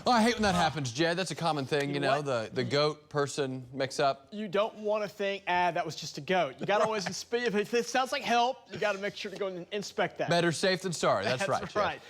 Oh, I hate when that happens, Jed. That's a common thing, you know, the goat person mix up. You don't want to think, that was just a goat. You got to always inspect. If it sounds like help, you got to make sure to go and inspect that. Better safe than sorry. That's right, That's right.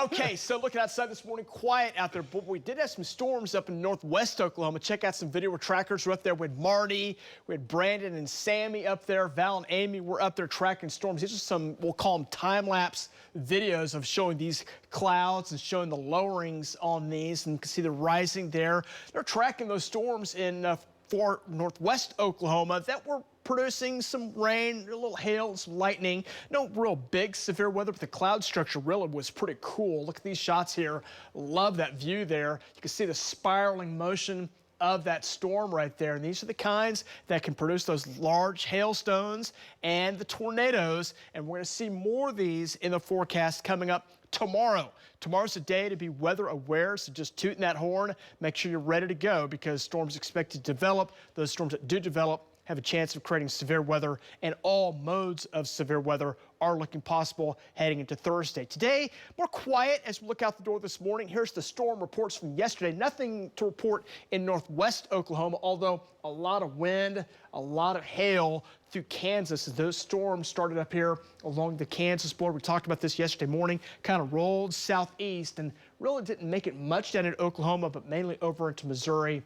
Okay, so looking outside this morning, quiet out there, but we did have some storms up in northwest Oklahoma. Check out some video where trackers were up there with Marty. We had Brandon and Sammy up there. Val and Amy were up there tracking storms. These are some, we'll call them time-lapse videos of showing these clouds and showing the lowerings on these, and you can see the rising there. They're tracking those storms in for northwest Oklahoma that were producing some rain, a little hail, some lightning. No real big severe weather, but the cloud structure really was pretty cool. Look at these shots here. Love that view there. You can see the spiraling motion of that storm right there. And these are the kinds that can produce those large hailstones and the tornadoes. And we're going to see more of these in the forecast coming up tomorrow. Tomorrow's a day to be weather aware, so just tooting that horn. Make sure you're ready to go because storms expected to develop. Those storms that do develop have a chance of creating severe weather, and all modes of severe weather are looking possible heading into Thursday. Today, more quiet as we look out the door this morning. Here's the storm reports from yesterday. Nothing to report in northwest Oklahoma, although a lot of wind, a lot of hail through Kansas as those storms started up here along the Kansas border. We talked about this yesterday morning, kind of rolled southeast and really didn't make it much down in Oklahoma, but mainly over into Missouri.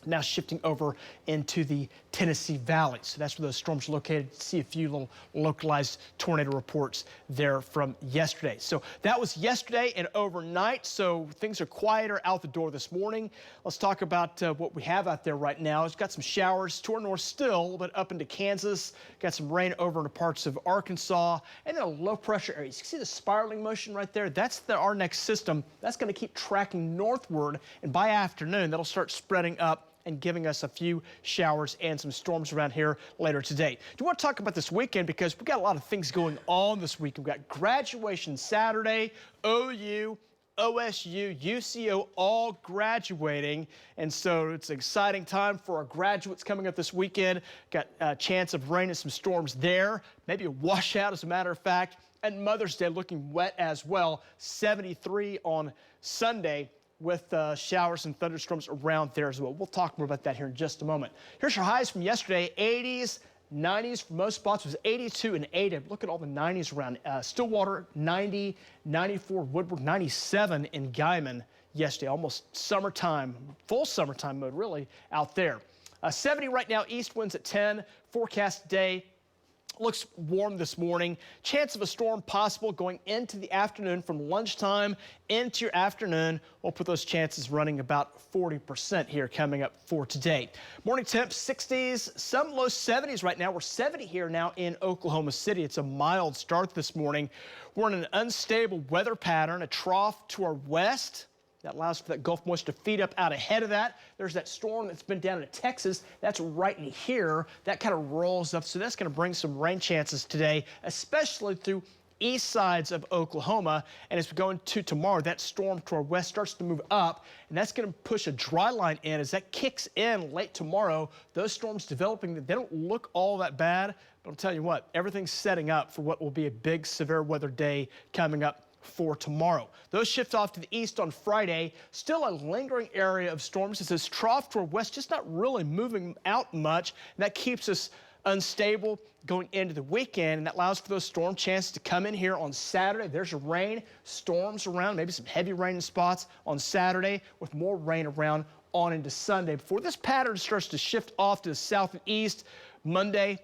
Now shifting over into the Tennessee Valley. So that's where those storms are located. See a few little localized tornado reports there from yesterday. So that was yesterday and overnight. So things are quieter out the door this morning. Let's talk about what we have out there right now. It's got some showers to our north still, but up into Kansas. Got some rain over into parts of Arkansas and then a low pressure area. You can see the spiraling motion right there. That's our next system. That's going to keep tracking northward. And by afternoon, that'll start spreading up and giving us a few showers and some storms around here later today. Do you want to talk about this weekend? Because we've got a lot of things going on this week. We've got graduation Saturday, OU, OSU, UCO all graduating. And so it's an exciting time for our graduates coming up this weekend. Got a chance of rain and some storms there. Maybe a washout as a matter of fact. And Mother's Day looking wet as well. 73 on Sunday, with showers and thunderstorms around there as well. We'll talk more about that here in just a moment. Here's your highs from yesterday. 80s, 90s for most spots. It was 82 and 80. Look at all the 90s around. Stillwater, 90, 94, Woodward, 97 in Guyman yesterday. Almost summertime, full summertime mode really out there. 70 right now, east winds at 10. Forecast today. Looks warm this morning. Chance of a storm possible going into the afternoon from lunchtime into your afternoon. We'll put those chances running about 40% here coming up for today. Morning temps 60s, some low 70s right now. We're 70 here now in Oklahoma City. It's a mild start this morning. We're in an unstable weather pattern, a trough to our west. That allows for that Gulf moisture to feed up out ahead of that. There's that storm that's been down in Texas. That's right in here. That kind of rolls up. So that's going to bring some rain chances today, especially through east sides of Oklahoma. And as we go into tomorrow, that storm to our west starts to move up, and that's going to push a dry line in. As that kicks in late tomorrow, those storms developing, they don't look all that bad. But I'll tell you what, everything's setting up for what will be a big severe weather day coming up for tomorrow. Those shift off to the east on Friday. Still a lingering area of storms. It's this trough to our west, just not really moving out much. And that keeps us unstable going into the weekend, and that allows for those storm chances to come in here on Saturday. There's your rain, storms around, maybe some heavy rain in spots on Saturday with more rain around on into Sunday before this pattern starts to shift off to the south and east Monday.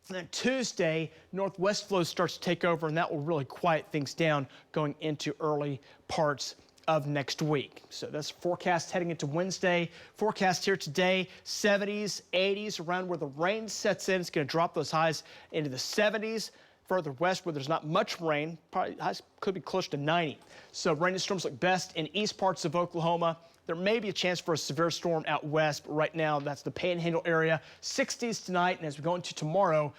And then Tuesday, northwest flow starts to take over, and that will really quiet things down going into early parts of next week. So that's forecast heading into Wednesday. Forecast here today, 70s, 80s, around where the rain sets in. It's going to drop those highs into the 70s. Further west where there's not much rain, probably highs could be close to 90. So rain and storms look best in east parts of Oklahoma. There may be a chance for a severe storm out west, but right now that's the Panhandle area. 60s tonight, and as we go into tomorrow,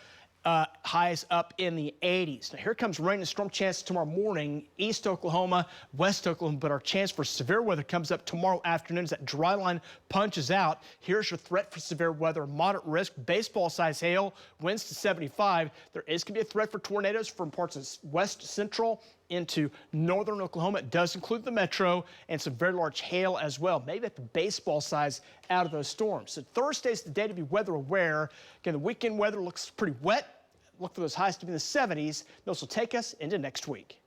highs up in the 80s. Now here comes rain and storm chances tomorrow morning, East Oklahoma, West Oklahoma, but our chance for severe weather comes up tomorrow afternoon as that dry line punches out. Here's your threat for severe weather: moderate risk, baseball size hail, winds to 75. There is going to be a threat for tornadoes from parts of west central into northern Oklahoma. It does include the metro, and some very large hail as well, maybe at the baseball size out of those storms. So Thursday's the day to be weather aware. Again, the weekend weather looks pretty wet. Look for those highs to be in the 70s. Those will take us into next week.